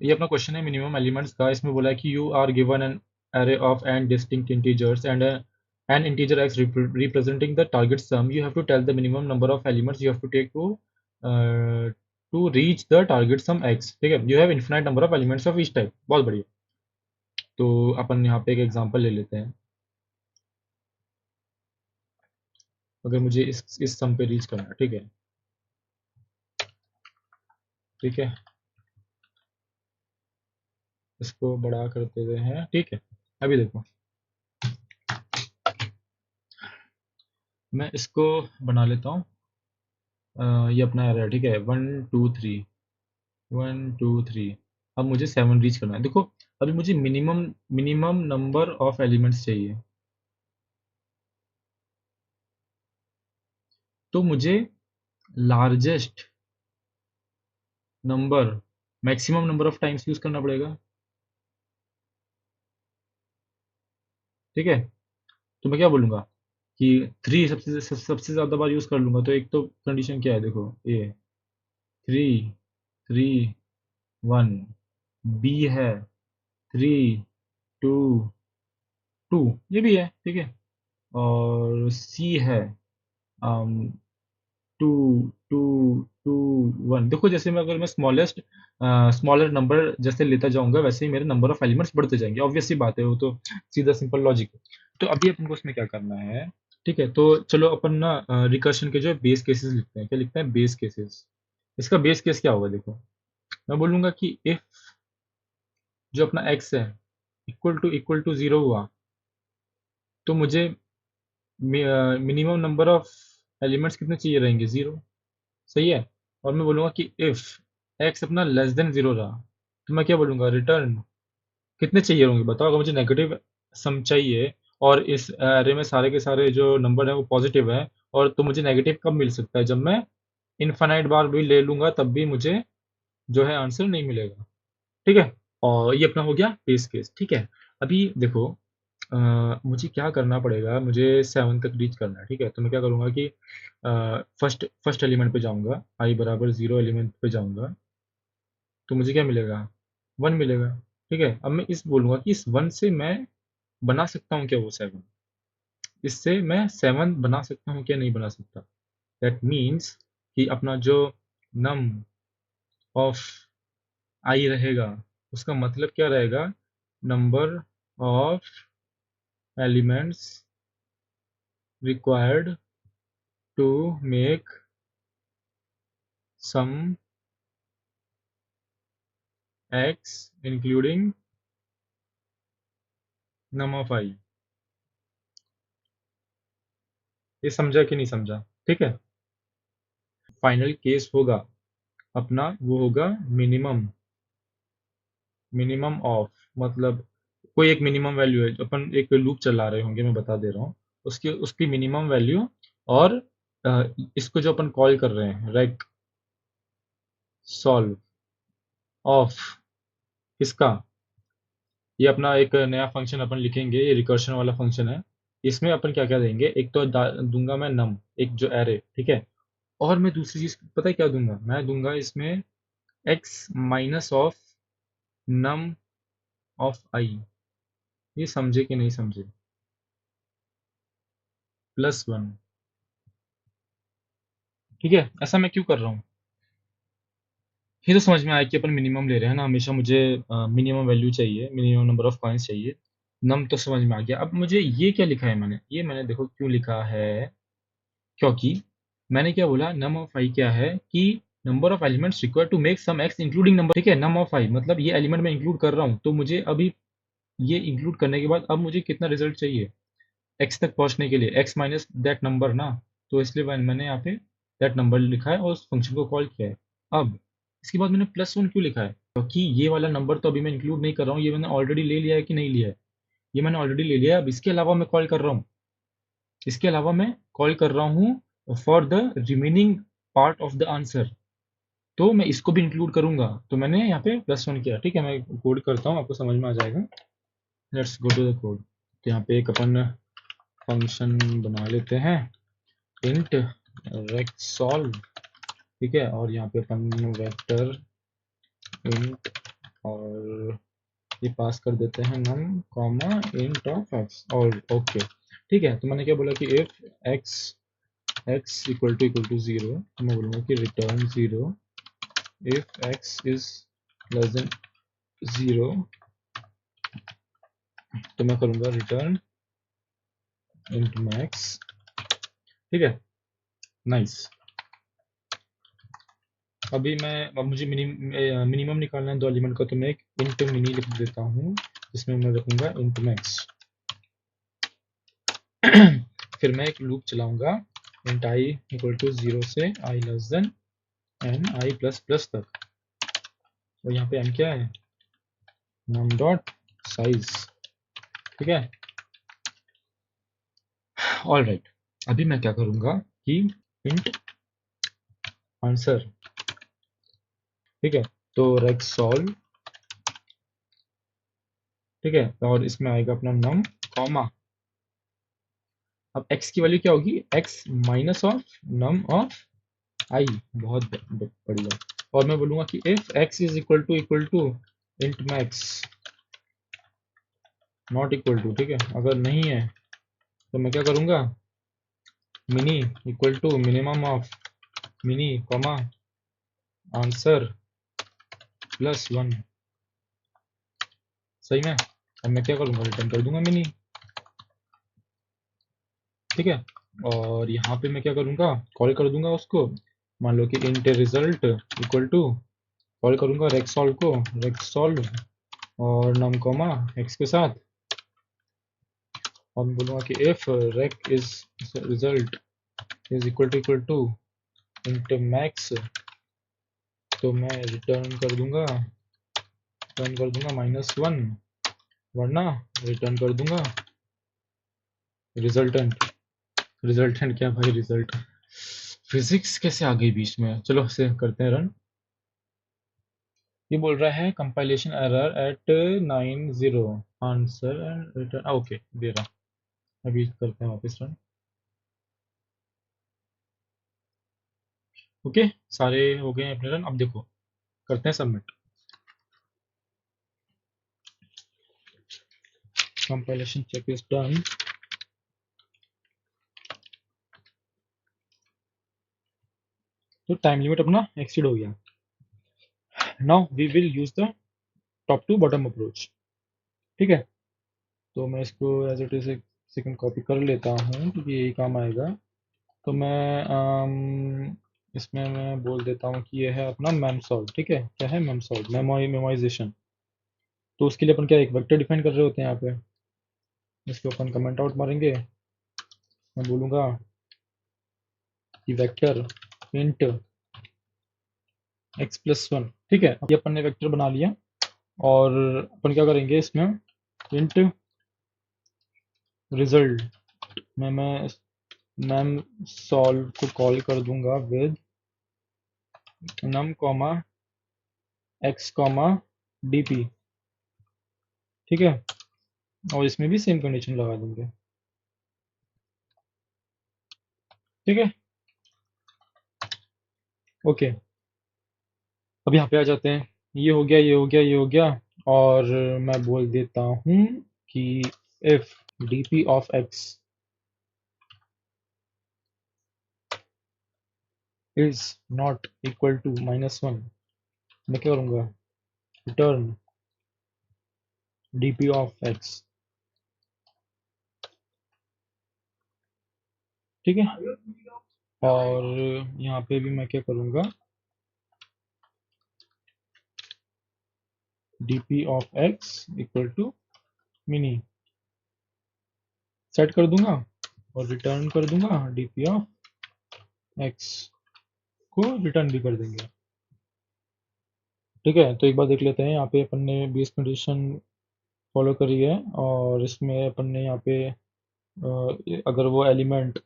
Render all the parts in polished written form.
ये अपना क्वेश्चन है मिनिमम एलिमेंट्स का। इसमें बोला है कि you are given an array of n distinct integers and an integer x representing the target sum. You have to tell the minimum number of elements you have to take to reach the target sum x. ठीक है, you have infinite number of elements of each type. बहुत बढ़िया। तो अपन यहाँ पे एक example ले लेते हैं। अगर मुझे इस सम पे रीच करना है, ठीक है, ठीक है, इसको बड़ा करते हुए हैं, ठीक है। अभी देखो, मैं इसको बना लेता हूँ। ये अपना एरर है, ठीक है, 1 2 3 1 2 3। अब मुझे 7 रीच करना है। देखो, अभी मुझे minimum minimum number of elements चाहिए, तो मुझे largest number maximum number of times use करना पड़ेगा, ठीक है। तो मैं क्या बोलूँगा कि 3 सबसे ज़्यादा बार यूज कर लूंगा। तो एक तो कंडीशन क्या है, देखो, ये 3 3 1, बी है 3 2 2, ये भी है, ठीक है। और सी है 2 2 2 1। देखो, जैसे मैं स्मॉलेस्ट स्मॉलर नंबर जैसे लेता जाऊंगा, वैसे ही मेरे नंबर ऑफ एलिमेंट्स बढ़ते जाएंगे। ऑब्वियस सी बात है, वो तो सीधा सिंपल लॉजिक है। तो अभी अपन को उसमें क्या करना है, ठीक है। तो चलो अपन ना रिकर्शन के जो बेस केसेस लिखते हैं। क्या लिखते हैं? Base cases. इसका बेस केस क्या होगा? देखो, मैं बोलूंगा कि इफ जो अपना एक्स है इक्वल टू 0 हुआ, तो मुझे मिनिमम नंबर ऑफ एलिमेंट्स कितने चाहिए रहेंगे? 0। सही है। और मैं बोलूंगा कि इफ एक्स अपना लेस देन 0 रहा, तो मैं क्या बोलूंगा? रिटर्न कितने चाहिए होंगे? बताओ। अगर मुझे नेगेटिव सम चाहिए और इस एरे में सारे के सारे जो नंबर है वो पॉजिटिव है, और तो मुझे नेगेटिव कब मिल सकता है? जब मैं इनफाइनाइट बार भी ले लूंगा, तब भी मुझे जो है आंसर नहीं मिलेगा, ठीक है। और ये अपना हो गया बेस केस, ठीक है। अभी देखो, मुझे क्या करना पड़ेगा, मुझे 7 तक रीच करना है, ठीक है। तो मैं क्या करूँगा कि फर्स्ट फर्स्ट एलिमेंट पे जाऊँगा, आई बराबर 0 एलिमेंट पे जाऊँगा, तो मुझे क्या मिलेगा? 1 मिलेगा, ठीक है। अब मैं इस बोलूँगा कि इस 1 से मैं बना सकता हूँ क्या वो 7? इससे मैं 7 बना सकता हूँ क्या? नहीं बना सकता। दैट मीन्स कि अपना जो नम ऑफ आई रहेगा, उसका मतलब क्या रहेगा? Number of elements required to make sum x including num of i. ये समझा कि नहीं समझा? ठीक है। फाइनल केस होगा अपना, वो होगा मिनिमम मिनिमम ऑफ, मतलब कोई एक मिनिमम वैल्यू है, अपन एक लूप चला रहे होंगे, मैं बता दे रहा हूँ, उसकी उसकी मिनिमम वैल्यू। और इसको जो अपन कॉल कर रहे हैं, रेक सॉल्व ऑफ, किसका? ये अपना एक नया फंक्शन अपन लिखेंगे, ये रिकर्शन वाला फंक्शन है। इसमें अपन क्या क्या देंगे? एक तो दूंगा मैं नम, एक जो एरे, ठीक है। और मैं दूसरी चीज पता है क्या दूंगा? मैं दूंगा इसमें x minus of num of i. ये समझे कि नहीं समझे? +1, ठीक है। ऐसा मैं क्यों कर रहा हूँ? ये तो समझ में आया कि अपन मिनिमम ले रहे हैं ना, हमेशा मुझे मिनिमम वैल्यू चाहिए, मिनिमम नंबर ऑफ कॉइन्स चाहिए। नम तो समझ में आ गया। अब मुझे ये क्या लिखा है मैंने? ये मैंने देखो क्यों लिखा है, क्योंकि मैंने क्या बोला? नम ऑफ आई क्या है कि number of elements required to make sum x including number, ठीक है। नम ऑफ आई मतलब ये एलिमेंट मैं इंक्लूड कर रहा हूँ, तो मुझे अभी ये इंक्लूड करने के बाद अब मुझे कितना रिजल्ट चाहिए एक्स तक पहुंचने के लिए? एक्स माइनस दैट नंबर ना। तो इसलिए मैंने यहाँ पे दैट नंबर लिखा है और उस फंक्शन को कॉल किया है। अब इसके बाद मैंने +1 क्यों लिखा है? क्योंकि ये वाला नंबर तो अभी मैं इंक्लूड नहीं कर रहा हूँ, ये मैंने ऑलरेडी ले लिया है कि नहीं लिया है? ये मैंने ऑलरेडी ले लिया है। अब इसके अलावा मैं कॉल कर रहा हूँ, इसके अलावा मैं कॉल कर रहा हूँ for the remaining part of the answer, तो मैं इसको भी इंक्लूड करूंगा। तो मैंने यहाँ पे +1 किया, ठीक है। मैं कोड करता हूँ, आपको समझ में आ जाएगा। Let's go to the code. तो यहाँ पे एक अपन फंक्शन बना लेते हैं, इंट रेक्सॉल्व, ठीक है। और यहाँ पे अपन वेक्टर इंट ये पास कर देते हैं num comma int of x और ओके ठीक है। तो मैंने क्या बोला कि इफ x इक्वल टू 0 तो मैं बोलूँगा कि return 0 if x is less than 0 तो मैं करूँगा रिटर्न int max ठीक है नाइस। अभी अब मुझे मिनिमम निकालना है 2 एलिमेंट का, तो मैं एक इंट मिनी लिख देता हूँ जिसमें मैं रखूँगा इंट मैक्स। फिर मैं एक लूप चलाऊँगा इंट आई इक्वल टू 0 से आई लेस देन एन आई प्लस प्लस तक, और यहाँ पे एन क्या है नम डॉट साइज ठीक है। ऑल राइट, अभी मैं क्या करूँगा कि इंट आंसर ठीक है, तो रेक्स सॉल्व ठीक है, और इसमें आएगा अपना नम कॉमा, अब x की वैल्यू क्या होगी x minus of num of i, बहुत बढ़िया। और मैं बोलूंगा कि if x is equal to int max not equal to ठीक है, अगर नहीं है तो मैं क्या करूंगा mini equal to minimum of mini comma answer plus 1 सही में। अब मैं क्या करूंगा रिटर्न कर दूंगा मिनी ठीक है, और यहाँ पे मैं क्या करूंगा कॉल कर दूंगा उसको, मान लो कि int result equal to call करूंगा रेक्सॉल्व को रेक्सॉल्व और नम कॉमा एक्स के साथ, और मैं बोलूँगा कि इफ रेक is result is equal to int max तो मैं रिटर्न कर दूंगा -1 वरना रिटर्न कर दूंगा रिजल्टेंट। रिजल्टेंट क्या भाई रिजल्ट, फिजिक्स कैसे आ गई बीच में, चलो इसे करते हैं रन। ये बोल रहा है compilation error eight 90 answer and return okay दे रहा, अभी करते हैं वापस रन। ओके सारे हो गए अपने रन, अब देखो करते हैं submit. compilation check is done। तो टाइम लिमिट अपना एक्सीड हो गया। Now we will use the top to bottom approach ठीक है, तो मैं इसको एज इट इज एक सेकंड कॉपी कर लेता हूँ क्योंकि यही काम आएगा। तो मैं इसमें मैं बोल देता हूँ कि ये है अपना मेम सॉल्व ठीक है, क्या है मेम सॉल्व मेमोराइजेशन। तो उसके लिए अपन क्या एक वेक्टर डिफाइन कर रहे होते हैं यहाँ पे, इसको अपन कमेंट आउट मारेंगे, मैं बोलूँगा कि वेक्टर इंट x प्लस 1 ठीक है। ये अपन ने वेक्टर बना लिया और अपन क्या करेंगे इसमें इंट रिजल्ट में मैं मैम सॉल्व को कॉल कर दूंगा with num comma x comma DP ठीक है, और इसमें भी सेम कंडीशन लगा देंगे ठीक है। ओके अब यहाँ पे आ जाते हैं, ये हो गया ये हो गया ये हो गया, और मैं बोल देता हूँ कि if DP of x is not equal to -1 मैं क्या करूँगा रिटर्न डीपी ऑफ एक्स ठीक है, और यहाँ पे भी मैं क्या करूँगा DP of x equal to mini set कर दूंगा और रिटर्न कर दूंगा डीपी ऑफ एक्स को रिटर्न भी कर देंगे ठीक है। तो एक बार देख लेते हैं, यहाँ पे अपन ने 20 कंडीशन फॉलो करी है और इसमें अपन ने यहाँ पे अगर वो एलिमेंट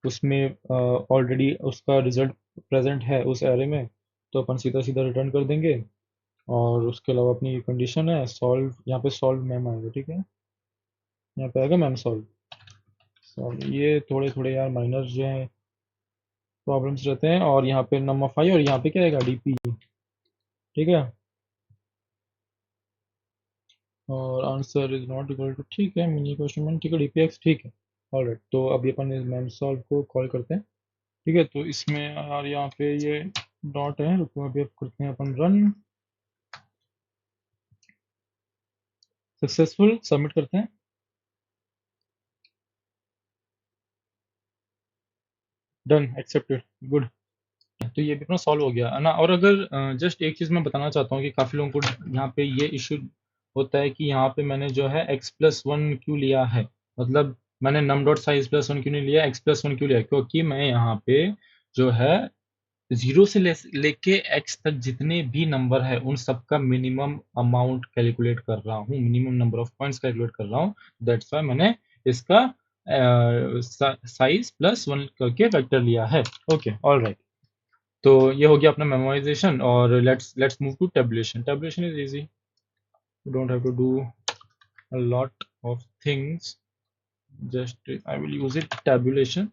उसमें ऑलरेडी उसका रिजल्ट प्रेजेंट है उस एरे में तो अपन सीधा सीधा रिटर्न कर देंगे, और उसके अलावा अपनी कंडीशन है सॉल्व, यहाँ पे सॉल्व मैम आएगा ठीक है, यहाँ पे आएगा मैम सॉल्व सॉल्व, ये थोड़े थोड़े यार माइनर जो है प्रॉब्लम्स रहते हैं, और यहाँ पे नम ऑफ आई और यहाँ पे क्या आएगा डीपी ठीक है। और answer is not equal to, ठीक है, मिनी क्वेश्चन ठीक है, डीपीएक्स ठीक है। ऑलराइट, तो अभी अपन इस मैम सॉल्व को कॉल करते हैं। ठीक है, तो इसमें यार यहाँ पे ये डॉट है, रुको अभी अब करते हैं अपन रन। सक्सेसफुल, सबमिट करते हैं। Done, accepted, good. तो ये भी अपना सॉल्व हो गया है ना। और अगर जस्ट एक चीज मैं बताना चाहता हूँ कि काफी लोगों को यहाँ पे ये इश्यू होता है कि यहाँ पे मैंने जो है x+1 क्यों लिया है, मतलब मैंने num डॉट साइज +1 क्यों नहीं लिया, x+1 क्यों लिया, क्योंकि मैं यहाँ पे जो है 0 से लेके x तक जितने भी नंबर है उन सबका मिनिमम अमाउंट कैलकुलेट कर रहा हूँ, minimum number of points calculate कर रहा हूँ। दैट्स वाई मैंने इसका साइज +1 करके वेक्टर लिया है। Okay, all right. तो ये हो गया अपना मेमोराइजेशन, और let's move to tabulation. Tabulation is easy, you don't have to do a lot of things, just I will use it tabulation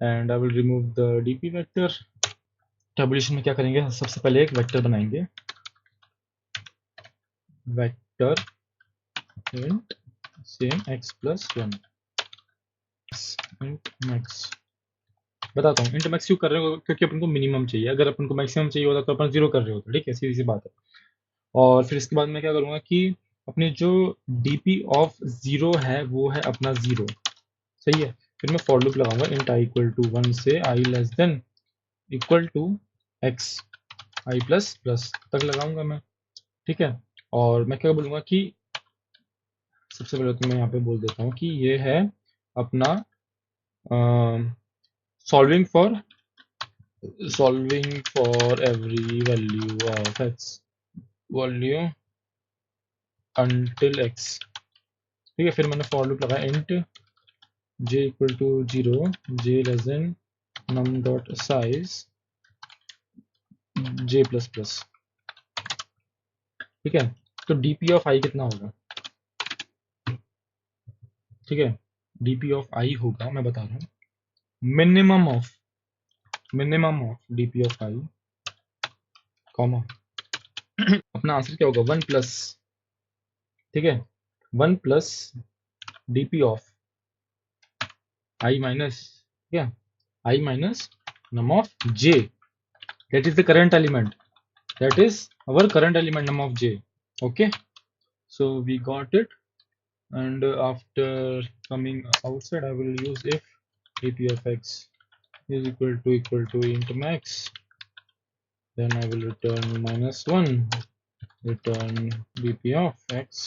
and I will remove the dp vector। Tabulation में क्या करेंगे, सबसे पहले एक vector बनाएंगे, vector int same x+1 int max। बताता हूँ int max क्यों कर रहे हो, क्योंकि अपन को मिनिमम चाहिए, अगर अपन को मैक्सिमम चाहिए होता तो अपन 0 कर रहे होते, ठीक है, सीधी सी बात है। और फिर इसके बाद मैं क्या करूँगा कि अपनी जो dp ऑफ 0 है वो है अपना 0, सही है। फिर मैं फॉर लूप लगाऊंगा int i इक्वल टू 1 से i less than equal to x i plus plus तक लगाऊंगा मैं, ठीक है। और मैं क्या बोलूँगा कि सबसे पहले तो मैं यहाँ पे बोल देता हूँ कि ये है अपना solving for every value of x value until x, ठीक है। फिर मैंने फॉर लूप लगाया int j equal to 0 j less than num dot size j plus plus, ठीक है। तो dp ऑफ i कितना होगा, ठीक है, dp ऑफ i होगा, मैं बता रहा हूँ, minimum of dp of i comma अपना आंसर क्या होगा 1 प्लस, ठीक है, 1 plus dp of i minus, ठीक है, i minus num of j, that is the current element, that is our current element num of j। okay, so we got it, and after coming outside I will use if dp of x is equal to int max, then I will return -1, return dp of x।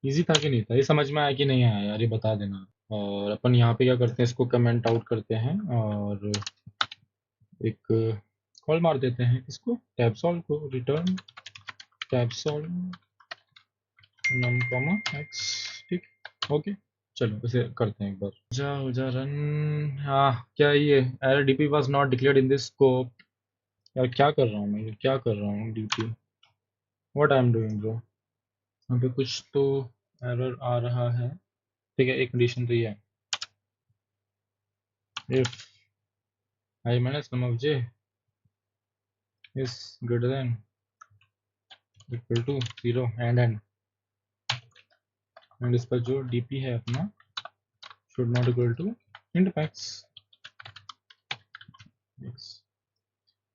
Easy था कि नहीं था, ये समझ में आया कि नहीं आया यार, ये बता देना। और अपन यहाँ पे क्या करते हैं, इसको कमेंट आउट करते हैं और एक कॉल मार देते हैं, इसको टैब सॉल्व को, रिटर्न टैब सॉल्व नम कॉमा एक्स, ठीक, ओके। चलो इसे करते हैं एक बार, हो जा रन। हाँ, क्या ये error DP was not declared in this scope, यार क्या कर रहा हूँ मैं, ये क्या कर रहा हूँ DP, what I am doing bro. यहाँ पे कुछ तो एरर आ रहा है, ठीक है। एक कंडीशन तो ये है, if i minus num of j is greater than equal to 0 and इसका जो dp है अपना should not equal to int max,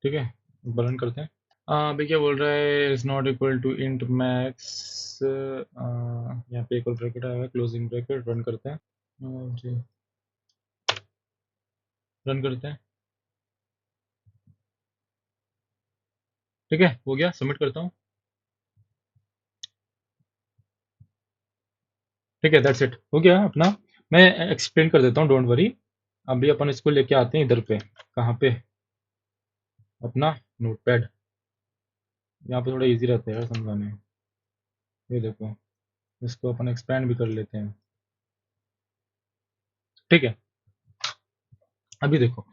ठीक है। रन करते हैं। अभी क्या बोल रहा है, is not equal to int max, यहाँ पे एक और ब्रैकेट आया है, क्लोजिंग ब्रैकेट, रन करते हैं जी, रन करते हैं, ठीक है, हो गया, सबमिट करता हूँ, ठीक है, दैट्स इट, हो गया अपना। मैं एक्सप्लेन कर देता हूँ, डोंट वरी। अभी अपन इसको लेके आते हैं इधर पे, कहाँ पे, अपना नोटपैड, यहाँ पे थोड़ा इजी रहता है यार समझाने। ये देखो, इसको अपन एक्सपेंड भी कर लेते हैं, ठीक है। अभी देखो,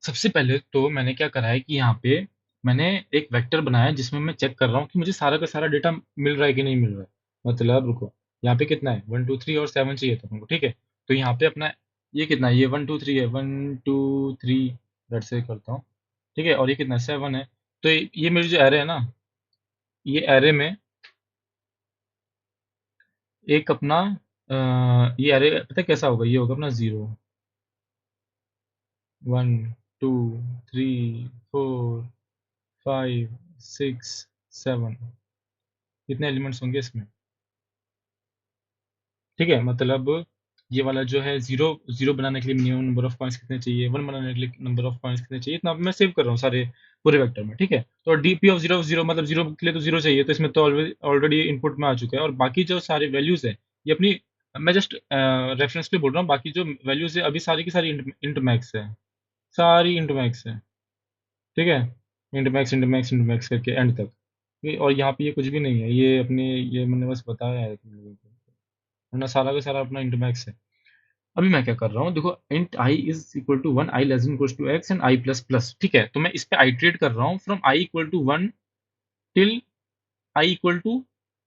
सबसे पहले तो मैंने क्या करा है कि यहाँ पे मैंने एक वेक्टर बनाया है जिसमें मैं चेक कर रहा हूँ कि मुझे सारा का सारा डेटा मिल रहा है कि नहीं मिल रहा है। मतलब रुको, यहाँ पे कितना है, 1 2 3 और 7 चाहिए था हमको, ठीक है। तो यहाँ पे अपना ये कितना है, ये 1 2 3 है, 1 2 3, लेट से करता हूँ, ठीक है। और ये कितना है, 7 है। तो ये मेरी जो एरे है ना, ये एरे में एक अपना ये अरे पता है कैसा होगा, ये होगा अपना 0 1 2 3 4 5 6 7, कितने एलिमेंट्स होंगे इसमें? ठीक है, मतलब ये वाला जो है जीरो, जीरो बनाने के लिए मिनिमम नंबर ऑफ पॉइंट्स कितने चाहिए, वन बनाने के लिए नंबर ऑफ पॉइंट्स कितने चाहिए, इतना मैं सेव कर रहा हूँ सारे पूरे वेक्टर में। ठीक है, तो डीपी ऑफ जीरो मतलब जीरो के लिए तो जीरो चाहिए, तो इसमें तो ऑलरेडी इनपुट में आ चुका है। और बाकी जो सारे वैल्यूज है ये अपनी, मैं जस्ट रेफरेंस पे बोल रहा हूँ, बाकी जो वैल्यूज है अभी सारी की सारी इंट मैक्स है, सारी इंट मैक्स है। ठीक है, int max int max int max करके एंड तक। और यहाँ पे ये कुछ भी नहीं है, ये अपने, ये मैंने बस बताया है तुम लोगों को, वरना सारा का सारा अपना इंट मैक्स है। अभी मैं क्या कर रहा हूँ, देखो int i is equal to one, i less than equal to x and i plus plus. ठीक है, तो मैं इस पे आइट्रेट कर रहा हूँ from i equal to one till i equal to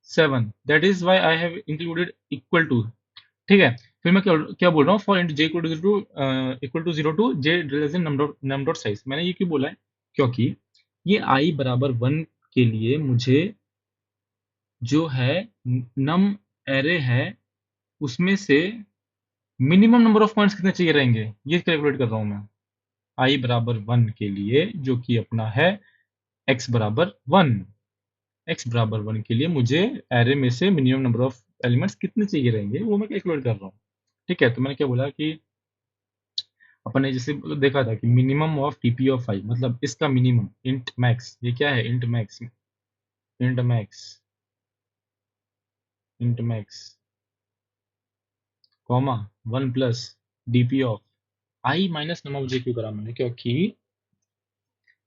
seven, that is why I have included equal to. ठीक है, फिर मैं क्या क्या बोल रहा हूँ, for int j equal to zero to j less than num dot size. मैंने ये क्यों बोला है, क्योंकि ये आई बराबर वन के लिए मुझे जो है नम एरे है उसमें से मिनिमम नंबर ऑफ पॉइंट्स कितने चाहिए रहेंगे, ये कैलकुलेट कर रहा हूँ मैं। आई बराबर वन के लिए जो कि अपना है एक्स बराबर वन, एक्स बराबर वन के लिए मुझे एरे में से मिनिमम नंबर ऑफ एलिमेंट्स कितने चाहिए रहेंगे वो मैं कैलकुलेट कर रहा हूँ। ठीक है, तो मैंने क्या बोला कि अपन ने जैसे देखा था कि minimum of TP of i, मतलब इसका मिनिमम इंट मैक्स, ये क्या है int max, int max, int max comma one plus DP of i minus num of j. क्यों करा मैंने, क्योंकि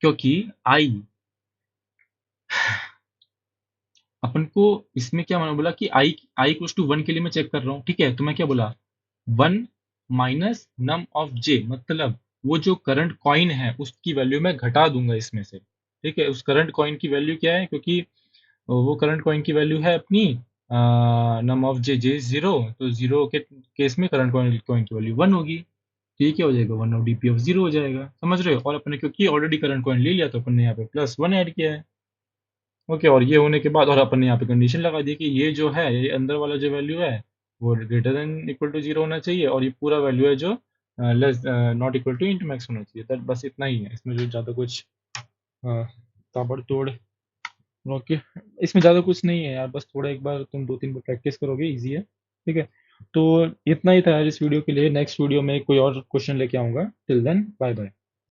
क्योंकि आई, अपन को इसमें क्या मैंने बोला कि आई इक्वल्स टू वन के लिए मैं चेक कर रहा हूँ। ठीक है, तो मैं क्या बोला, वन माइनस नम ऑफ जे, मतलब वो जो करंट कॉइन है उसकी वैल्यू मैं घटा दूंगा इसमें से। ठीक है, उस करंट कॉइन की वैल्यू क्या है, क्योंकि वो करंट कॉइन की वैल्यू है अपनी नम ऑफ जे, जे जीरो, तो जीरो के केस में करंट कॉइन की वैल्यू वन होगी। तो ये क्या हो जाएगा, one of DP of zero हो जाएगा, समझ रहे हो। और अपने क्योंकि ऑलरेडी करंट कॉइन ले लिया तो अपन ने यहाँ पे प्लस वन ऐड किया है। ओके, और ये होने के बाद और अपन ने यहाँ पे कंडीशन लगा दी कि ये जो है, ये अंदर वाला जो वैल्यू है वो greater than equal to zero होना चाहिए, और ये पूरा वैल्यू है जो less not equal to int max होना चाहिए। तो बस इतना ही है इसमें, जो ज़्यादा कुछ ताबड़तोड़। ओके, इसमें ज़्यादा कुछ नहीं है यार, बस थोड़ा एक बार तुम दो तीन बार प्रैक्टिस करोगे, इजी है। ठीक है, तो इतना ही था यार इस वीडियो के लिए। नेक्स्ट वीडियो में कोई और क्वेश्चन लेके आऊँगा। Till then bye bye.